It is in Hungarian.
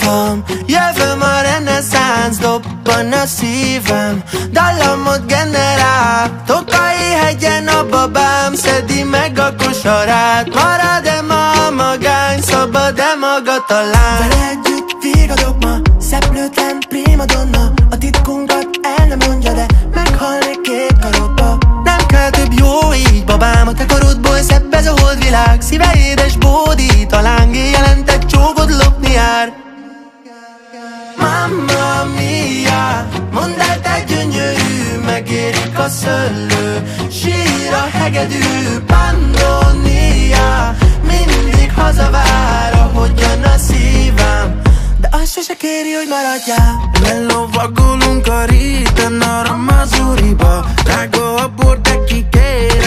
látom. Jövőm a reneszánsz, dobban a szívem, dallamot generál. Tokai hegyen a babám szedi meg a kosarát. Marad-e ma a magány, szabad-e maga talán? Vele együtt vigadok ma, szeplőtlen primadonna. A titkunkat el nem mondja, de meghalnék két karodba. Nem kell több jó így, babám, a te karodból szebb ez a holdvilág. Szíve édes bódít, a lángé jelentett csókod lopni jár. Mamma mia, mondd el te gyönyörű, megérik a szöllő, sír a hegedű. Pannonia, mindig hazavár, ahogyan a szívem, de azt sose kéri, hogy maradjál. Lelovagolunk a réten, arra Mazuriba, drága a bor, de ki kér